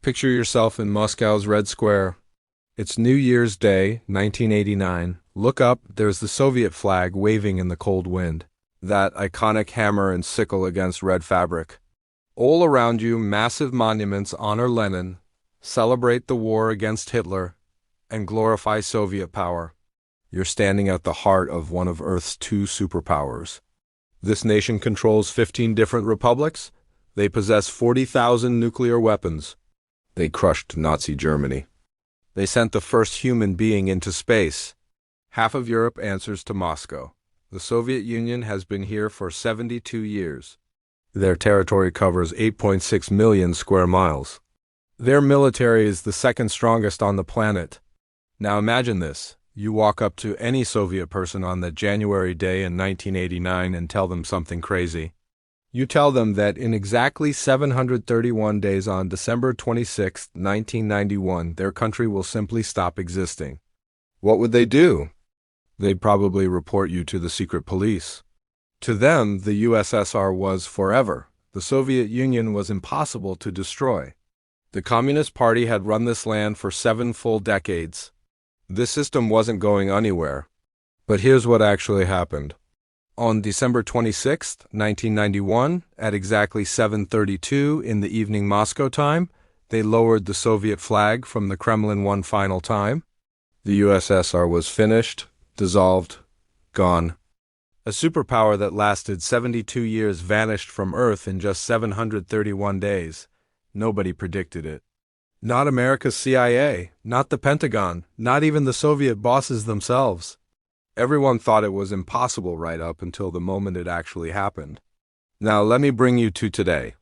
Picture yourself in Moscow's Red Square. It's New Year's Day, 1989. Look up, there's the Soviet flag waving in the cold wind. That iconic hammer and sickle against red fabric. All around you, massive monuments honor Lenin, celebrate the war against Hitler, and glorify Soviet power. You're standing at the heart of one of Earth's two superpowers. This nation controls 15 different republics. They possess 40,000 nuclear weapons. They crushed Nazi Germany. They sent the first human being into space. Half of Europe answers to Moscow. The Soviet Union has been here for 72 years. Their territory covers 8.6 million square miles. Their military is the second strongest on the planet. Now imagine this. You walk up to any Soviet person on that January day in 1989 and tell them something crazy. You tell them that in exactly 731 days on December 26, 1991, their country will simply stop existing. What would they do? They'd probably report you to the secret police. To them, the USSR was forever. The Soviet Union was impossible to destroy. The Communist Party had run this land for 7 full decades. This system wasn't going anywhere. But here's what actually happened. On December 26, 1991, at exactly 7:32 in the evening Moscow time, they lowered the Soviet flag from the Kremlin one final time. The USSR was finished, dissolved, gone. A superpower that lasted 72 years vanished from Earth in just 731 days. Nobody predicted it. Not America's CIA, not the Pentagon, not even the Soviet bosses themselves. Everyone thought it was impossible right up until the moment it actually happened. Now let me bring you to today.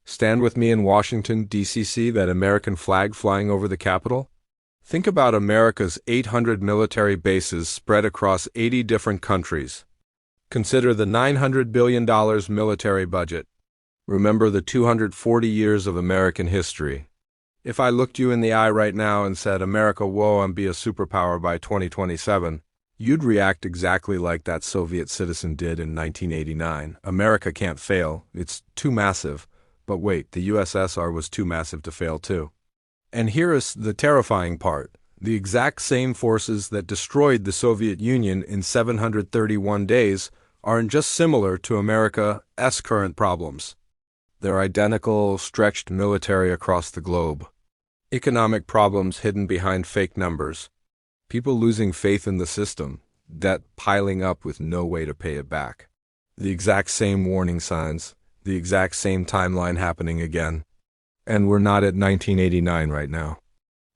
Stand with me in Washington, D.C. See that American flag flying over the Capitol? Think about America's 800 military bases spread across 80 different countries. Consider the $900 billion military budget. Remember the 240 years of American history. If I looked you in the eye right now and said, America, whoa, and be a superpower by 2027, you'd react exactly like that Soviet citizen did in 1989. America can't fail. It's too massive. But wait, the USSR was too massive to fail too. And here is the terrifying part. The exact same forces that destroyed the Soviet Union in 731 days aren't just similar to America's current problems. They're identical, stretched military across the globe. Economic problems hidden behind fake numbers. People losing faith in the system, debt piling up with no way to pay it back. The exact same warning signs, the exact same timeline happening again. And we're not at 1989 right now.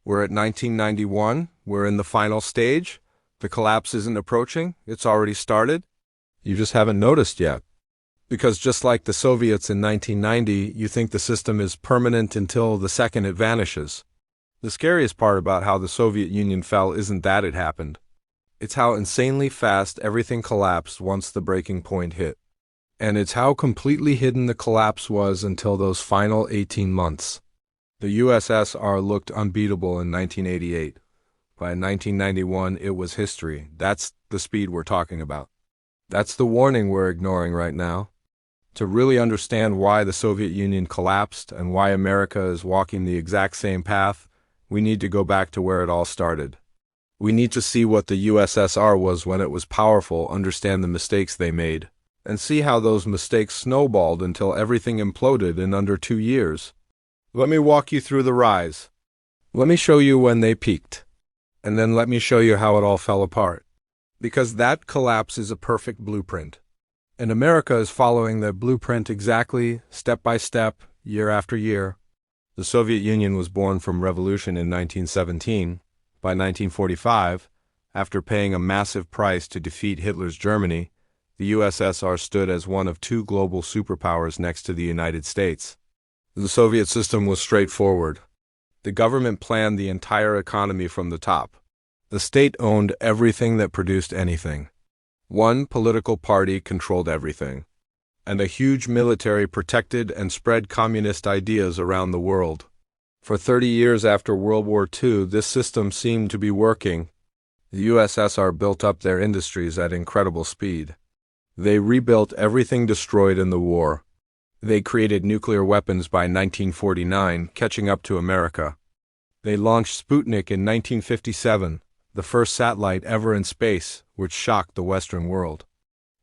We're at 1991, we're in the final stage. The collapse isn't approaching, it's already started. You just haven't noticed yet. Because just like the Soviets in 1990, you think the system is permanent until the second it vanishes. The scariest part about how the Soviet Union fell isn't that it happened. It's how insanely fast everything collapsed once the breaking point hit. And it's how completely hidden the collapse was until those final 18 months. The USSR looked unbeatable in 1988. By 1991, it was history. That's the speed we're talking about. That's the warning we're ignoring right now. To really understand why the Soviet Union collapsed and why America is walking the exact same path, we need to go back to where it all started. We need to see what the USSR was when it was powerful, understand the mistakes they made, and see how those mistakes snowballed until everything imploded in under 2 years. Let me walk you through the rise. Let me show you when they peaked. And then let me show you how it all fell apart. Because that collapse is a perfect blueprint. And America is following that blueprint exactly, step by step, year after year. The Soviet Union was born from revolution in 1917. By 1945, after paying a massive price to defeat Hitler's Germany, the USSR stood as one of 2 global superpowers next to the United States. The Soviet system was straightforward. The government planned the entire economy from the top. The state owned everything that produced anything. One political party controlled everything. And a huge military protected and spread communist ideas around the world. For 30 years after World War II, this system seemed to be working. The USSR built up their industries at incredible speed. They rebuilt everything destroyed in the war. They created nuclear weapons by 1949, catching up to America. They launched Sputnik in 1957, the first satellite ever in space, which shocked the Western world.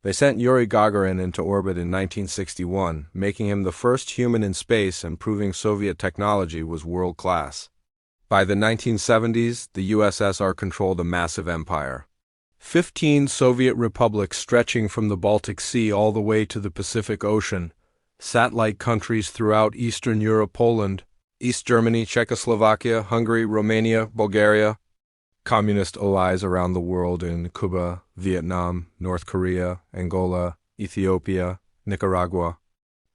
They sent Yuri Gagarin into orbit in 1961, making him the first human in space and proving Soviet technology was world-class. By the 1970s, the USSR controlled a massive empire. 15 Soviet republics stretching from the Baltic Sea all the way to the Pacific Ocean, satellite countries throughout Eastern Europe, Poland, East Germany, Czechoslovakia, Hungary, Romania, Bulgaria, communist allies around the world in Cuba, Vietnam, North Korea, Angola, Ethiopia, Nicaragua,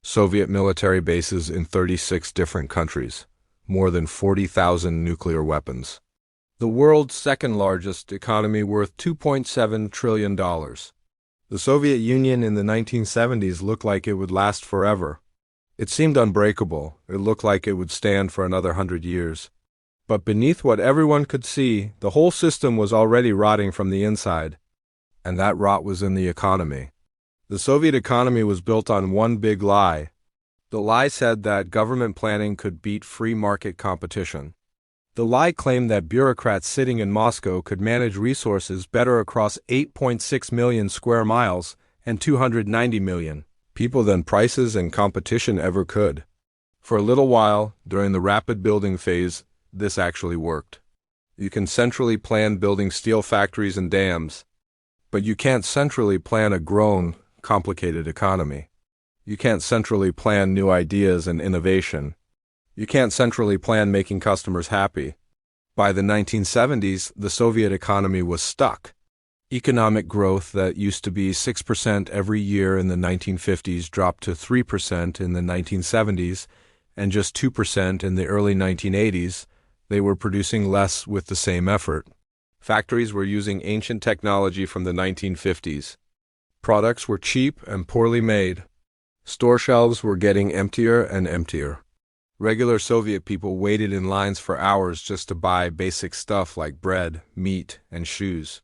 Soviet military bases in 36 different countries, more than 40,000 nuclear weapons. The world's second largest economy worth $2.7 trillion. The Soviet Union in the 1970s looked like it would last forever. It seemed unbreakable. It looked like it would stand for another 100 years. But beneath what everyone could see, the whole system was already rotting from the inside. And that rot was in the economy. The Soviet economy was built on one big lie. The lie said that government planning could beat free market competition. The lie claimed that bureaucrats sitting in Moscow could manage resources better across 8.6 million square miles and 290 million people than prices and competition ever could. For a little while, during the rapid building phase, this actually worked. You can centrally plan building steel factories and dams, but you can't centrally plan a grown, complicated economy. You can't centrally plan new ideas and innovation. You can't centrally plan making customers happy. By the 1970s, the Soviet economy was stuck. Economic growth that used to be 6% every year in the 1950s dropped to 3% in the 1970s and just 2% in the early 1980s. They were producing less with the same effort. Factories were using ancient technology from the 1950s. Products were cheap and poorly made. Store shelves were getting emptier and emptier. Regular Soviet people waited in lines for hours just to buy basic stuff like bread, meat, and shoes.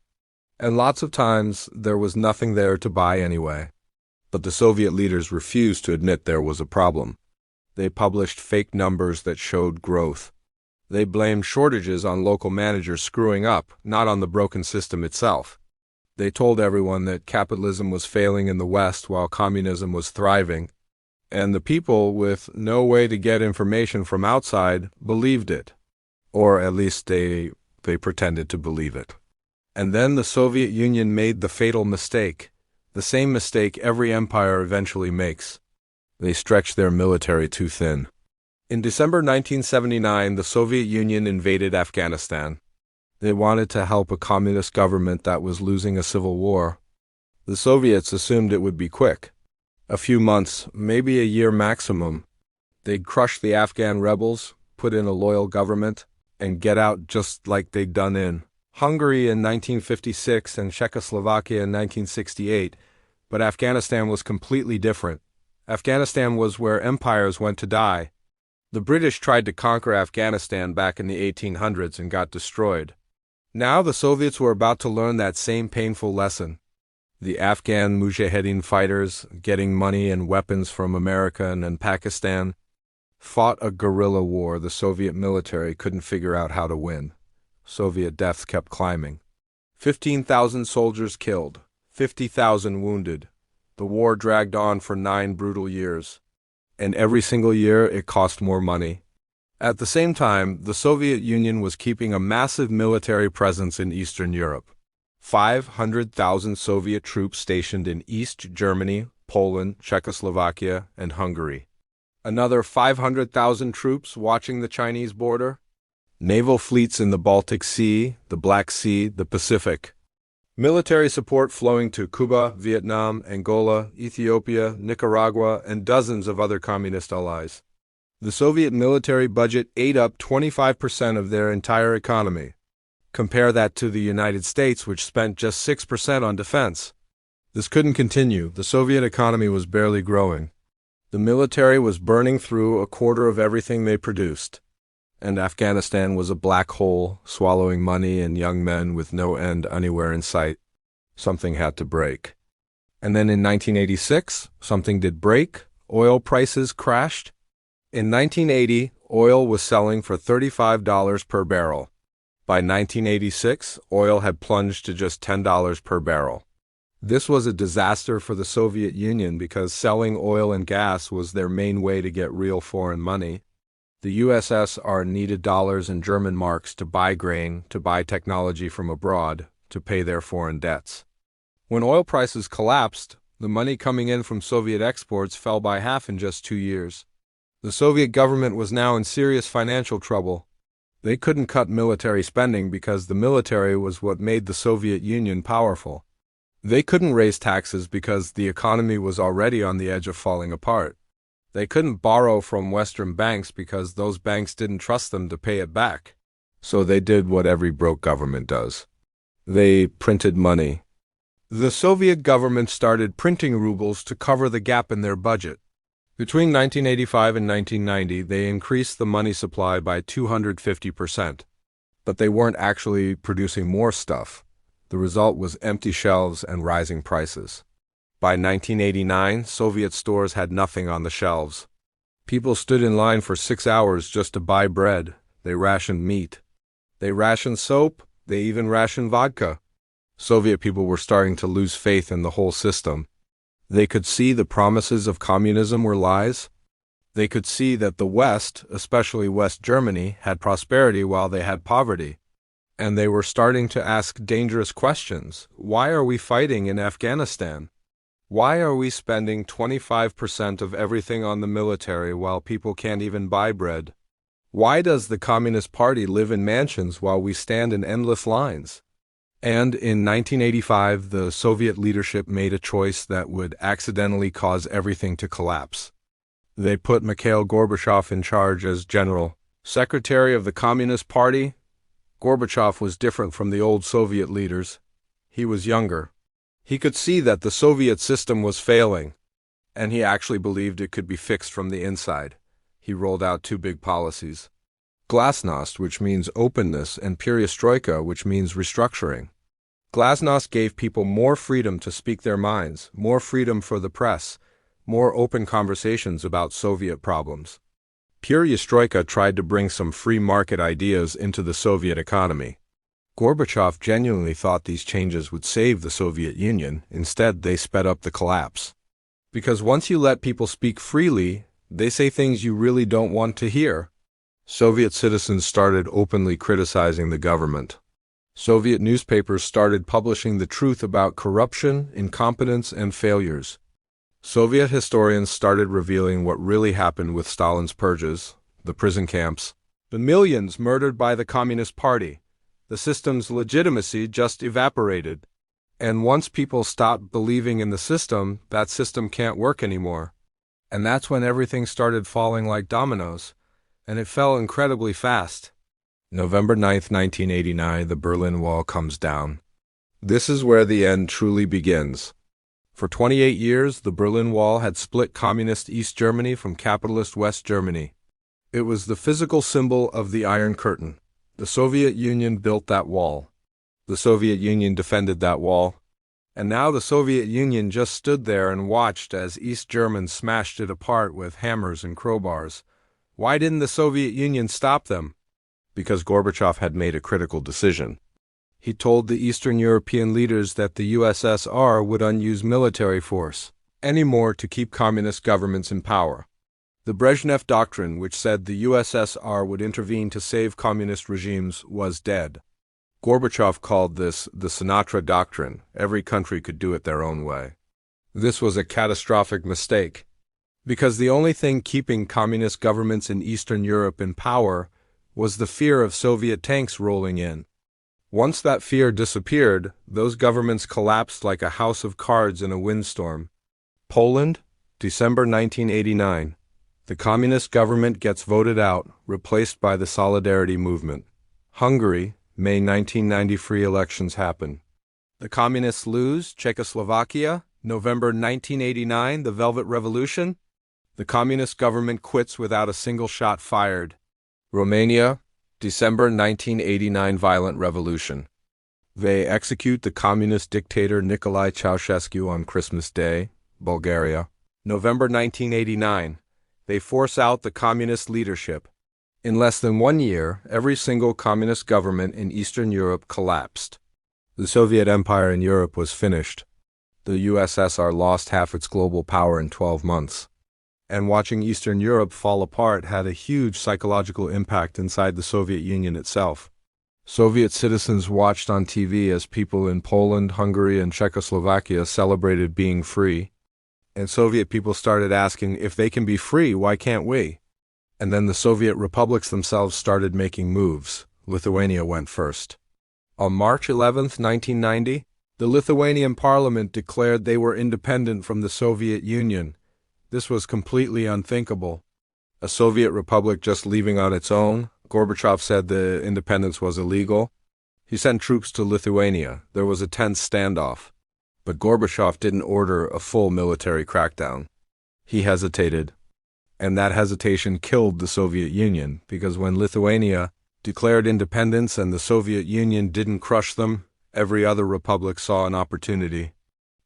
And lots of times, there was nothing there to buy anyway. But the Soviet leaders refused to admit there was a problem. They published fake numbers that showed growth. They blamed shortages on local managers screwing up, not on the broken system itself. They told everyone that capitalism was failing in the West while communism was thriving, and the people with no way to get information from outside believed it. Or at least they pretended to believe it. And then the Soviet Union made the fatal mistake, the same mistake every empire eventually makes. They stretched their military too thin. In December 1979, the Soviet Union invaded Afghanistan. They wanted to help a communist government that was losing a civil war. The Soviets assumed it would be quick. A few months, maybe a year maximum. They'd crush the Afghan rebels, put in a loyal government, and get out just like they'd done in Hungary in 1956 and Czechoslovakia in 1968. But Afghanistan was completely different. Afghanistan was where empires went to die. The British tried to conquer Afghanistan back in the 1800s and got destroyed. Now the Soviets were about to learn that same painful lesson. The Afghan Mujahideen fighters, getting money and weapons from America and Pakistan, fought a guerrilla war the Soviet military couldn't figure out how to win. Soviet deaths kept climbing. 15,000 soldiers killed, 50,000 wounded. The war dragged on for 9 brutal years. And every single year it cost more money. At the same time, the Soviet Union was keeping a massive military presence in Eastern Europe. 500,000 Soviet troops stationed in East Germany, Poland, Czechoslovakia, and Hungary. Another 500,000 troops watching the Chinese border. Naval fleets in the Baltic Sea, the Black Sea, the Pacific. Military support flowing to Cuba, Vietnam, Angola, Ethiopia, Nicaragua, and dozens of other communist allies. The Soviet military budget ate up 25% of their entire economy. Compare that to the United States, which spent just 6% on defense. This couldn't continue. The Soviet economy was barely growing. The military was burning through a quarter of everything they produced. And Afghanistan was a black hole, swallowing money and young men with no end anywhere in sight. Something had to break. And then in 1986, something did break, oil prices crashed. In 1980, oil was selling for $35 per barrel. By 1986, oil had plunged to just $10 per barrel. This was a disaster for the Soviet Union because selling oil and gas was their main way to get real foreign money. The USSR needed dollars and German marks to buy grain, to buy technology from abroad, to pay their foreign debts. When oil prices collapsed, the money coming in from Soviet exports fell by half in just 2 years. The Soviet government was now in serious financial trouble. They couldn't cut military spending because the military was what made the Soviet Union powerful. They couldn't raise taxes because the economy was already on the edge of falling apart. They couldn't borrow from Western banks because those banks didn't trust them to pay it back. So they did what every broke government does. They printed money. The Soviet government started printing rubles to cover the gap in their budget. Between 1985 and 1990, they increased the money supply by 250%. But they weren't actually producing more stuff. The result was empty shelves and rising prices. By 1989, Soviet stores had nothing on the shelves. People stood in line for 6 hours just to buy bread. They rationed meat. They rationed soap. They even rationed vodka. Soviet people were starting to lose faith in the whole system. They could see the promises of communism were lies. They could see that the West, especially West Germany, had prosperity while they had poverty. And they were starting to ask dangerous questions. Why are we fighting in Afghanistan? Why are we spending 25% of everything on the military while people can't even buy bread? Why does the Communist Party live in mansions while we stand in endless lines? And in 1985, the Soviet leadership made a choice that would accidentally cause everything to collapse. They put Mikhail Gorbachev in charge as General Secretary of the Communist Party. Gorbachev was different from the old Soviet leaders. He was younger. He could see that the Soviet system was failing, and he actually believed it could be fixed from the inside. He rolled out 2 big policies: Glasnost, which means openness, and Perestroika, which means restructuring. Glasnost gave people more freedom to speak their minds, more freedom for the press, more open conversations about Soviet problems. Perestroika tried to bring some free market ideas into the Soviet economy. Gorbachev genuinely thought these changes would save the Soviet Union. Instead, they sped up the collapse. Because once you let people speak freely, they say things you really don't want to hear. Soviet citizens started openly criticizing the government. Soviet newspapers started publishing the truth about corruption, incompetence, and failures. Soviet historians started revealing what really happened with Stalin's purges, the prison camps, the millions murdered by the Communist Party. The system's legitimacy just evaporated. And once people stopped believing in the system, that system can't work anymore. And that's when everything started falling like dominoes. And it fell incredibly fast. November 9th, 1989, the Berlin Wall comes down. This is where the end truly begins. For 28 years, the Berlin Wall had split communist East Germany from capitalist West Germany. It was the physical symbol of the Iron Curtain. The Soviet Union built that wall. The Soviet Union defended that wall. And now the Soviet Union just stood there and watched as East Germans smashed it apart with hammers and crowbars. Why didn't the Soviet Union stop them? Because Gorbachev had made a critical decision. He told the Eastern European leaders that the USSR wouldn't use military force anymore to keep communist governments in power. The Brezhnev Doctrine, which said the USSR would intervene to save communist regimes, was dead. Gorbachev called this the Sinatra Doctrine. Every country could do it their own way. This was a catastrophic mistake, because the only thing keeping communist governments in Eastern Europe in power was the fear of Soviet tanks rolling in. Once that fear disappeared, those governments collapsed like a house of cards in a windstorm. Poland, December 1989. The communist government gets voted out, replaced by the Solidarity Movement. Hungary, May 1990 free elections happen. The communists lose, Czechoslovakia, November 1989, the Velvet Revolution. The communist government quits without a single shot fired. Romania, December 1989 violent revolution. They execute the communist dictator Nicolae Ceausescu on Christmas Day, Bulgaria. November 1989. They force out the communist leadership. In less than 1 year, every single communist government in Eastern Europe collapsed. The Soviet Empire in Europe was finished. The USSR lost half its global power in 12 months. And watching Eastern Europe fall apart had a huge psychological impact inside the Soviet Union itself. Soviet citizens watched on TV as people in Poland, Hungary, and Czechoslovakia celebrated being free. And Soviet people started asking, if they can be free, why can't we? And then the Soviet republics themselves started making moves. Lithuania went first. On March 11, 1990, the Lithuanian parliament declared they were independent from the Soviet Union. This was completely unthinkable. A Soviet republic just leaving on its own. Gorbachev said the independence was illegal. He sent troops to Lithuania. There was a tense standoff. But Gorbachev didn't order a full military crackdown. He hesitated. And that hesitation killed the Soviet Union, because when Lithuania declared independence and the Soviet Union didn't crush them, every other republic saw an opportunity.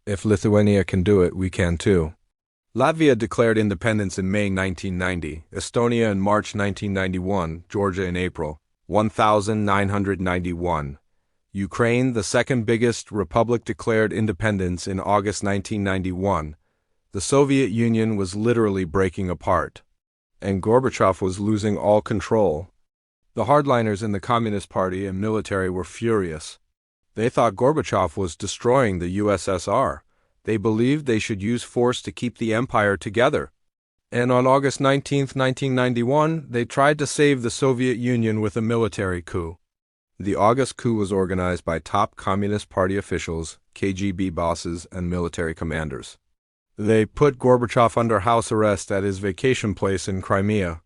If Lithuania can do it, we can too. Latvia declared independence in May 1990, Estonia in March 1991, Georgia in April 1991. Ukraine, the second biggest republic, declared independence in August 1991. The Soviet Union was literally breaking apart, and Gorbachev was losing all control. The hardliners in the Communist Party and military were furious. They thought Gorbachev was destroying the USSR. They believed they should use force to keep the empire together. And on August 19, 1991, they tried to save the Soviet Union with a military coup. The August coup was organized by top Communist Party officials, KGB bosses, and military commanders. They put Gorbachev under house arrest at his vacation place in Crimea.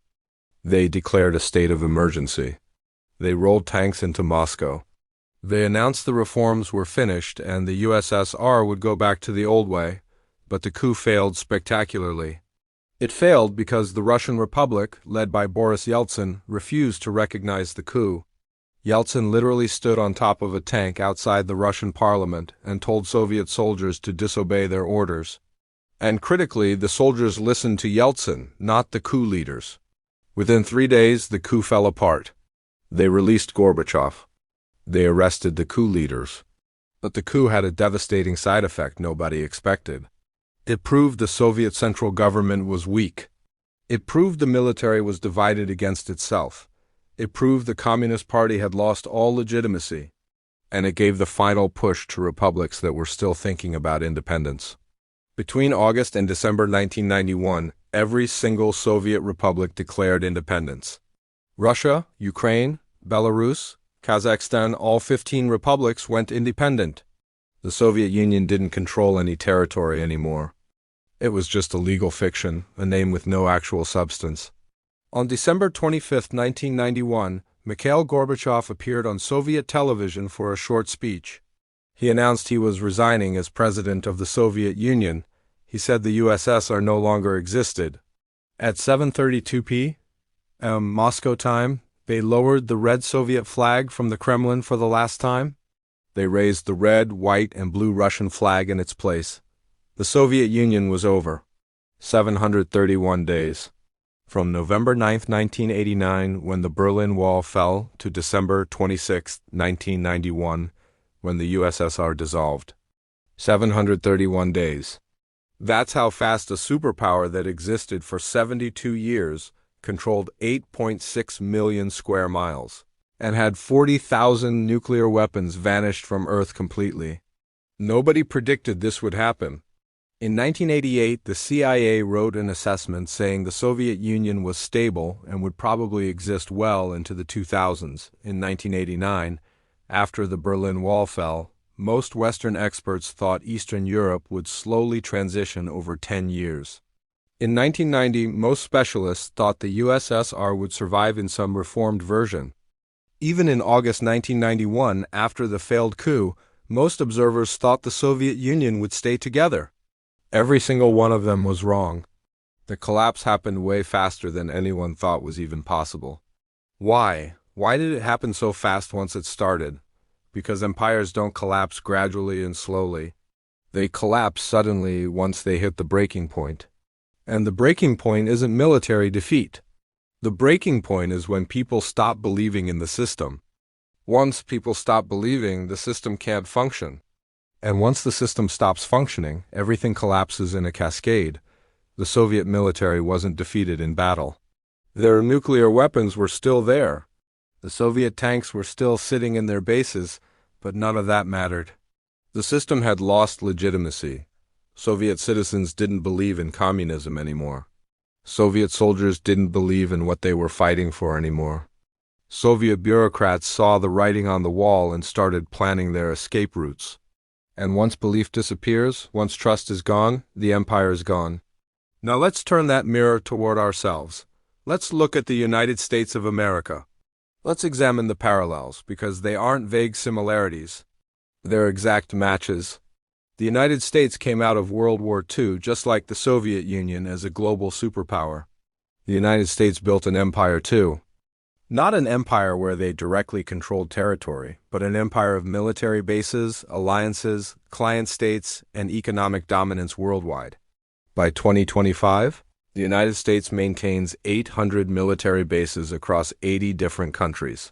They declared a state of emergency. They rolled tanks into Moscow. They announced the reforms were finished and the USSR would go back to the old way, but the coup failed spectacularly. It failed because the Russian Republic, led by Boris Yeltsin, refused to recognize the coup. Yeltsin literally stood on top of a tank outside the Russian parliament and told Soviet soldiers to disobey their orders. And critically, the soldiers listened to Yeltsin, not the coup leaders. Within 3 days, the coup fell apart. They released Gorbachev. They arrested the coup leaders. But the coup had a devastating side effect nobody expected. It proved the Soviet central government was weak. It proved the military was divided against itself. It proved the Communist Party had lost all legitimacy. And it gave the final push to republics that were still thinking about independence. Between August and December 1991, every single Soviet republic declared independence. Russia, Ukraine, Belarus, Kazakhstan, all 15 republics went independent. The Soviet Union didn't control any territory anymore. It was just a legal fiction, a name with no actual substance. On December 25, 1991, Mikhail Gorbachev appeared on Soviet television for a short speech. He announced he was resigning as president of the Soviet Union. He said the USSR no longer existed. At 7:32 p.m. Moscow time, they lowered the red Soviet flag from the Kremlin for the last time. They raised the red, white, and blue Russian flag in its place. The Soviet Union was over. 731 days. From November 9, 1989, when the Berlin Wall fell, to December 26, 1991, when the USSR dissolved. 731 days. That's how fast a superpower that existed for 72 years controlled 8.6 million square miles and had 40,000 nuclear weapons vanished from Earth completely. Nobody predicted this would happen. In 1988, the CIA wrote an assessment saying the Soviet Union was stable and would probably exist well into the 2000s. In 1989, after the Berlin Wall fell, most Western experts thought Eastern Europe would slowly transition over 10 years. In 1990, most specialists thought the USSR would survive in some reformed version. Even in August 1991, after the failed coup, most observers thought the Soviet Union would stay together. Every single one of them was wrong. The collapse happened way faster than anyone thought was even possible. Why? Why did it happen so fast once it started? Because empires don't collapse gradually and slowly. They collapse suddenly once they hit the breaking point. And the breaking point isn't military defeat. The breaking point is when people stop believing in the system. Once people stop believing, the system can't function. And once the system stops functioning, everything collapses in a cascade. The Soviet military wasn't defeated in battle. Their nuclear weapons were still there. The Soviet tanks were still sitting in their bases, but none of that mattered. The system had lost legitimacy. Soviet citizens didn't believe in communism anymore. Soviet soldiers didn't believe in what they were fighting for anymore. Soviet bureaucrats saw the writing on the wall and started planning their escape routes. And once belief disappears, once trust is gone, the empire is gone. Now let's turn that mirror toward ourselves. Let's look at the United States of America. Let's examine the parallels, because they aren't vague similarities. They're exact matches. The United States came out of World War II just like the Soviet Union as a global superpower. The United States built an empire too. Not an empire where they directly controlled territory, but an empire of military bases, alliances, client states, and economic dominance worldwide. By 2025, the United States maintains 800 military bases across 80 different countries.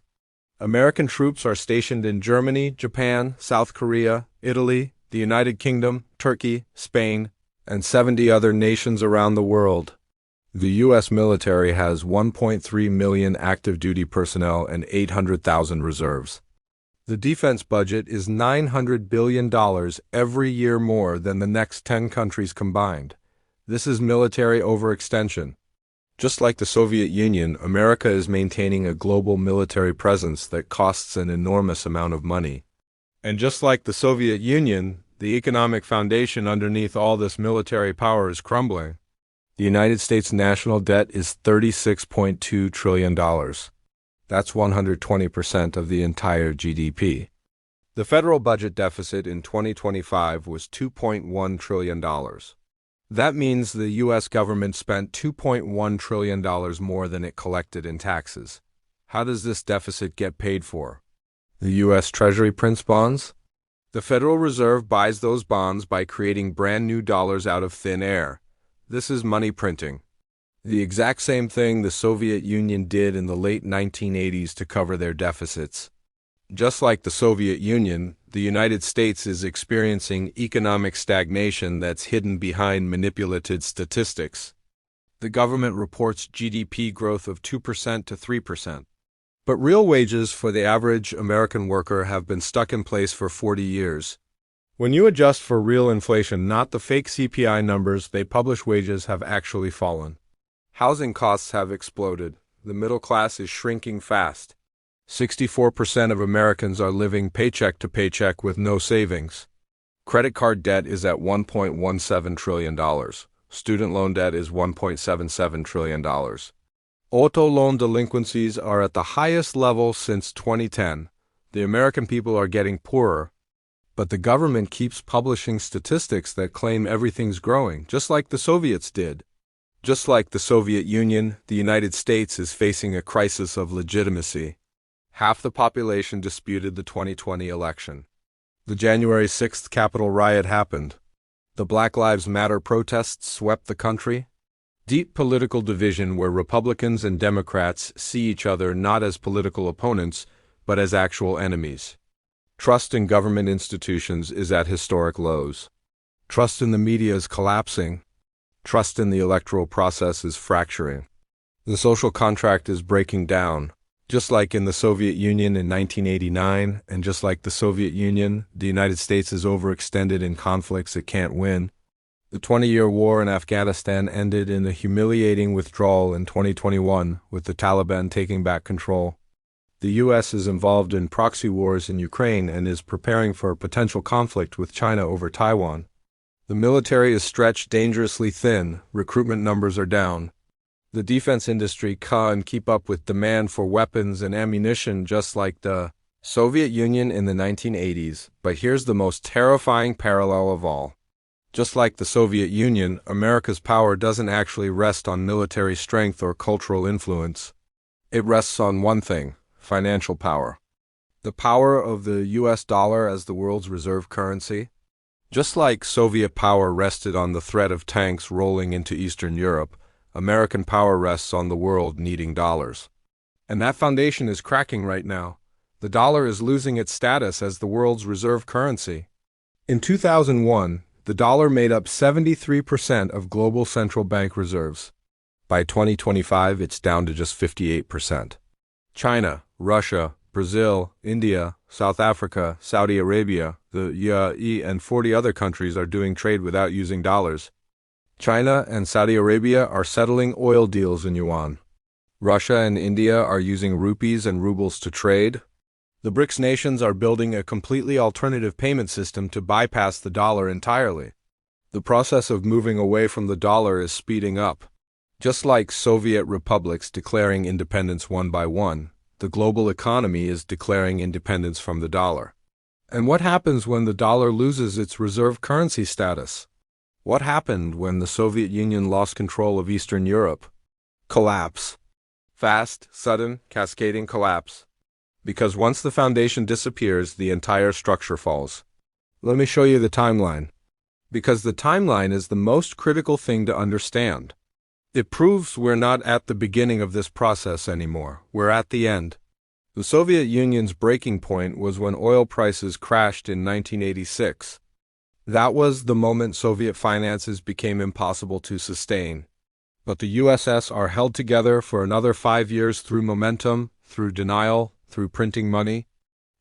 American troops are stationed in Germany, Japan, South Korea, Italy, the United Kingdom, Turkey, Spain, and 70 other nations around the world. The U.S. military has 1.3 million active duty personnel and 800,000 reserves. The defense budget is $900 billion every year more than the next 10 countries combined. This is military overextension. Just like the Soviet Union, America is maintaining a global military presence that costs an enormous amount of money. And just like the Soviet Union, the economic foundation underneath all this military power is crumbling. The United States national debt is $36.2 trillion. That's 120% of the entire GDP. The federal budget deficit in 2025 was $2.1 trillion. That means the U.S. government spent $2.1 trillion more than it collected in taxes. How does this deficit get paid for? The U.S. Treasury prints bonds? The Federal Reserve buys those bonds by creating brand new dollars out of thin air. This is money printing. The exact same thing the Soviet Union did in the late 1980s to cover their deficits. Just like the Soviet Union, the United States is experiencing economic stagnation that's hidden behind manipulated statistics. The government reports GDP growth of 2% to 3%. But real wages for the average American worker have been stuck in place for 40 years. When you adjust for real inflation, not the fake CPI numbers they publish, wages have actually fallen. Housing costs have exploded. The middle class is shrinking fast. 64% of Americans are living paycheck to paycheck with no savings. Credit card debt is at $1.17 trillion. Student loan debt is $1.77 trillion. Auto loan delinquencies are at the highest level since 2010. The American people are getting poorer. But the government keeps publishing statistics that claim everything's growing, just like the Soviets did. Just like the Soviet Union, the United States is facing a crisis of legitimacy. Half the population disputed the 2020 election. The January 6th Capitol riot happened. The Black Lives Matter protests swept the country. Deep political division where Republicans and Democrats see each other not as political opponents, but as actual enemies. Trust in government institutions is at historic lows. Trust in the media is collapsing. Trust in the electoral process is fracturing. The social contract is breaking down. Just like in the Soviet Union in 1989, and just like the Soviet Union, the United States is overextended in conflicts it can't win. The 20-year war in Afghanistan ended in a humiliating withdrawal in 2021, with the Taliban taking back control. The U.S. is involved in proxy wars in Ukraine and is preparing for a potential conflict with China over Taiwan. The military is stretched dangerously thin, recruitment numbers are down. The defense industry can't keep up with demand for weapons and ammunition just like the Soviet Union in the 1980s, but here's the most terrifying parallel of all. Just like the Soviet Union, America's power doesn't actually rest on military strength or cultural influence. It rests on one thing: financial power. The power of the U.S. dollar as the world's reserve currency. Just like Soviet power rested on the threat of tanks rolling into Eastern Europe, American power rests on the world needing dollars. And that foundation is cracking right now. The dollar is losing its status as the world's reserve currency. In 2001, the dollar made up 73% of global central bank reserves. By 2025, it's down to just 58%. China, Russia, Brazil, India, South Africa, Saudi Arabia, the UAE, and 40 other countries are doing trade without using dollars. China and Saudi Arabia are settling oil deals in yuan. Russia and India are using rupees and rubles to trade. The BRICS nations are building a completely alternative payment system to bypass the dollar entirely. The process of moving away from the dollar is speeding up. Just like Soviet republics declaring independence one by one, the global economy is declaring independence from the dollar. And what happens when the dollar loses its reserve currency status? What happened when the Soviet Union lost control of Eastern Europe? Collapse. Fast, sudden, cascading collapse. Because once the foundation disappears, the entire structure falls. Let me show you the timeline. Because the timeline is the most critical thing to understand. It proves we're not at the beginning of this process anymore. We're at the end. The Soviet Union's breaking point was when oil prices crashed in 1986. That was the moment Soviet finances became impossible to sustain. But the USSR held together for another 5 years through momentum, through denial, through printing money.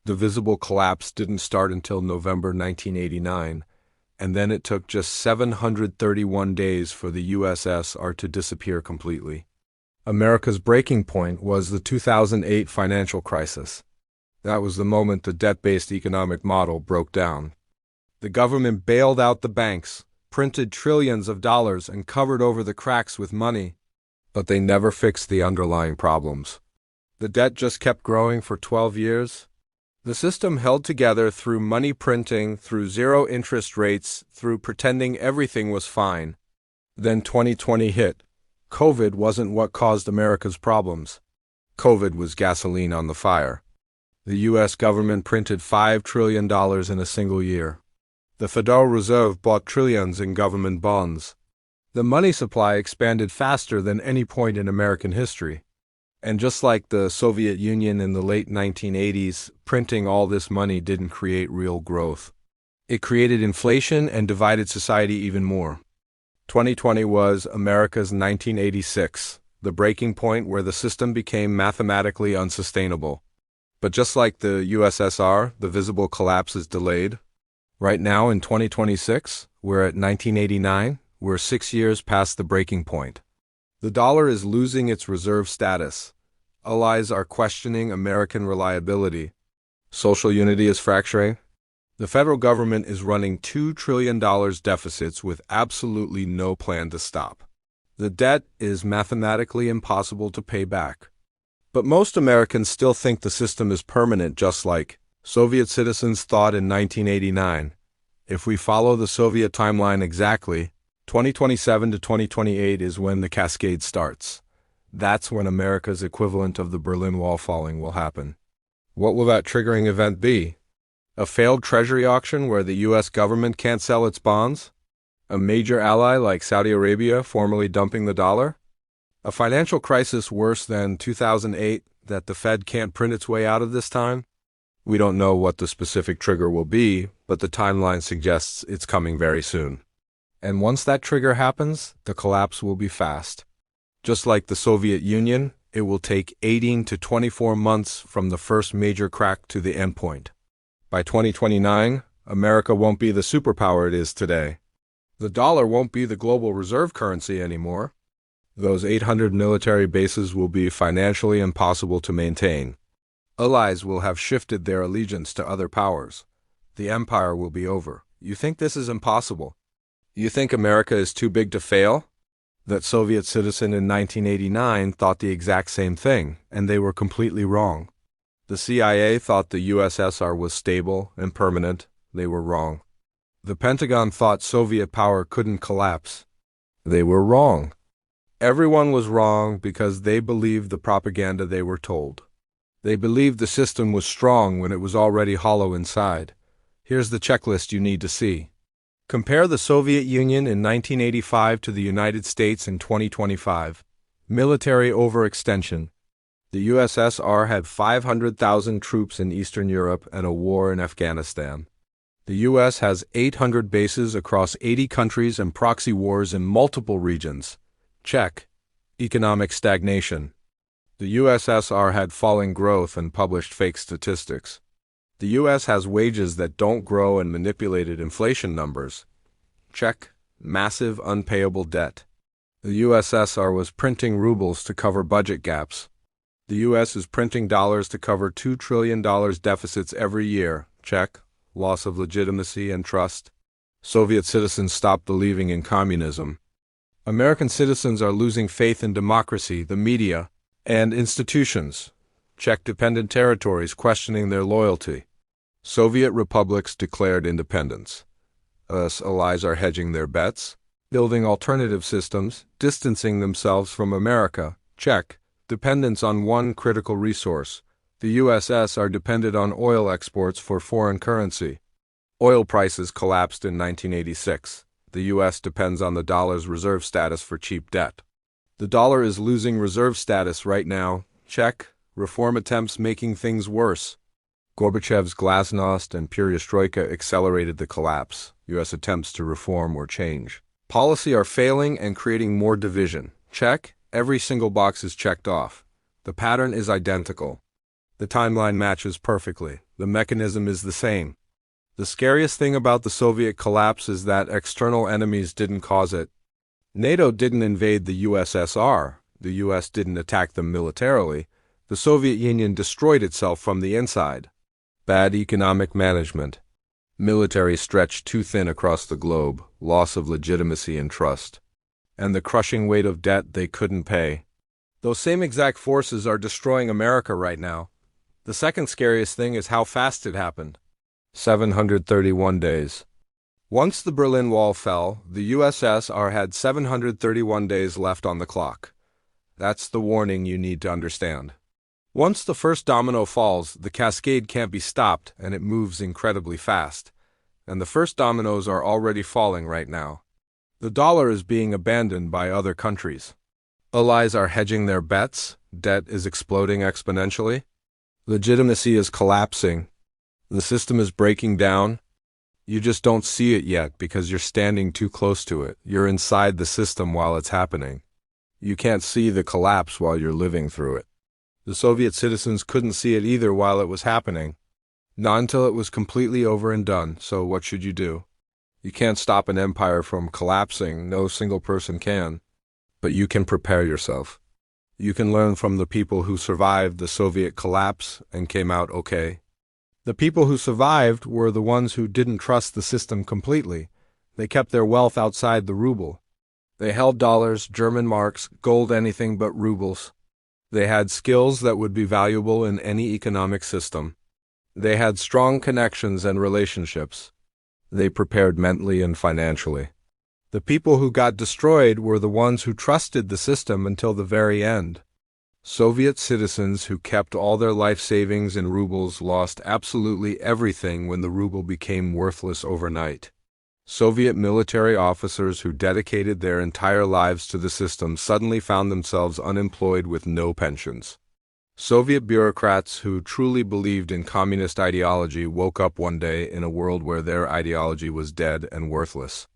The visible collapse didn't start until November 1989. And then it took just 731 days for the USSR to disappear completely. America's breaking point was the 2008 financial crisis. That was the moment the debt-based economic model broke down. The government bailed out the banks, printed trillions of dollars, and covered over the cracks with money. But they never fixed the underlying problems. The debt just kept growing for 12 years. The system held together through money printing, through zero interest rates, through pretending everything was fine. Then 2020 hit. COVID wasn't what caused America's problems. COVID was gasoline on the fire. The U.S. government printed $5 trillion in a single year. The Federal Reserve bought trillions in government bonds. The money supply expanded faster than any point in American history. And just like the Soviet Union in the late 1980s, printing all this money didn't create real growth. It created inflation and divided society even more. 2020 was America's 1986, the breaking point where the system became mathematically unsustainable. But just like the USSR, the visible collapse is delayed. Right now in 2026, we're at 1989, we're 6 years past the breaking point. The dollar is losing its reserve status. Allies are questioning American reliability. Social unity is fracturing. The federal government is running $2 trillion deficits with absolutely no plan to stop. The debt is mathematically impossible to pay back. But most Americans still think the system is permanent, just like Soviet citizens thought in 1989. If we follow the Soviet timeline exactly, 2027 to 2028 is when the cascade starts. That's when America's equivalent of the Berlin Wall falling will happen. What will that triggering event be? A failed treasury auction where the U.S. government can't sell its bonds? A major ally like Saudi Arabia formally dumping the dollar? A financial crisis worse than 2008 that the Fed can't print its way out of this time? We don't know what the specific trigger will be, but the timeline suggests it's coming very soon. And once that trigger happens, the collapse will be fast. Just like the Soviet Union, it will take 18 to 24 months from the first major crack to the endpoint. By 2029, America won't be the superpower it is today. The dollar won't be the global reserve currency anymore. Those 800 military bases will be financially impossible to maintain. Allies will have shifted their allegiance to other powers. The empire will be over. You think this is impossible? You think America is too big to fail? That Soviet citizen in 1989 thought the exact same thing, and they were completely wrong. The CIA thought the USSR was stable and permanent. They were wrong. The Pentagon thought Soviet power couldn't collapse. They were wrong. Everyone was wrong because they believed the propaganda they were told. They believed the system was strong when it was already hollow inside. Here's the checklist you need to see. Compare the Soviet Union in 1985 to the United States in 2025. Military overextension. The USSR had 500,000 troops in Eastern Europe and a war in Afghanistan. The US has 800 bases across 80 countries and proxy wars in multiple regions. Check. Economic stagnation. The USSR had falling growth and published fake statistics. The US has wages that don't grow and manipulated inflation numbers. Check. Massive unpayable debt. The USSR was printing rubles to cover budget gaps. The US is printing dollars to cover $2 trillion deficits every year. Check. Loss of legitimacy and trust. Soviet citizens stopped believing in communism. American citizens are losing faith in democracy, the media, and institutions. Check. Dependent territories questioning their loyalty. Soviet republics declared independence. US allies are hedging their bets, building alternative systems, distancing themselves from America. Check. Dependence on one critical resource. The USSR depended on oil exports for foreign currency. Oil prices collapsed in 1986. The US depends on the dollar's reserve status for cheap debt. The dollar is losing reserve status right now. Check. Reform attempts making things worse. Gorbachev's glasnost and perestroika accelerated the collapse. US attempts to reform or change policy are failing and creating more division. Check. Every single box is checked off. The pattern is identical. The timeline matches perfectly. The mechanism is the same. The scariest thing about the Soviet collapse is that external enemies didn't cause it. NATO didn't invade the USSR. The US didn't attack them militarily. The Soviet Union destroyed itself from the inside. Bad economic management. Military stretched too thin across the globe, loss of legitimacy and trust. And the crushing weight of debt they couldn't pay. Those same exact forces are destroying America right now. The second scariest thing is how fast it happened. 731 days. Once the Berlin Wall fell, the USSR had 731 days left on the clock. That's the warning you need to understand. Once the first domino falls, the cascade can't be stopped, and it moves incredibly fast. And the first dominoes are already falling right now. The dollar is being abandoned by other countries. Allies are hedging their bets. Debt is exploding exponentially. Legitimacy is collapsing. The system is breaking down. You just don't see it yet because you're standing too close to it. You're inside the system while it's happening. You can't see the collapse while you're living through it. The Soviet citizens couldn't see it either while it was happening. Not until it was completely over and done. So what should you do? You can't stop an empire from collapsing. No single person can. But you can prepare yourself. You can learn from the people who survived the Soviet collapse and came out okay. The people who survived were the ones who didn't trust the system completely. They kept their wealth outside the ruble. They held dollars, German marks, gold, anything but rubles. They had skills that would be valuable in any economic system. They had strong connections and relationships. They prepared mentally and financially. The people who got destroyed were the ones who trusted the system until the very end. Soviet citizens who kept all their life savings in rubles lost absolutely everything when the ruble became worthless overnight. Soviet military officers who dedicated their entire lives to the system suddenly found themselves unemployed with no pensions. Soviet bureaucrats who truly believed in communist ideology woke up one day in a world where their ideology was dead and worthless.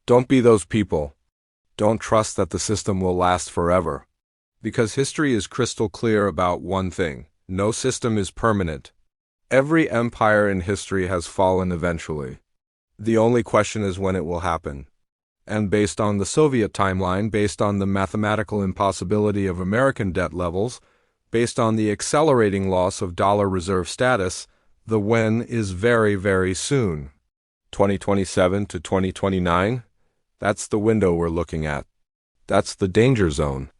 Don't be those people. Don't trust that the system will last forever. Because history is crystal clear about one thing: no system is permanent. Every empire in history has fallen eventually. The only question is when it will happen. And based on the Soviet timeline, based on the mathematical impossibility of American debt levels, based on the accelerating loss of dollar reserve status, the when is very, very soon. 2027 to 2029? That's the window we're looking at. That's the danger zone.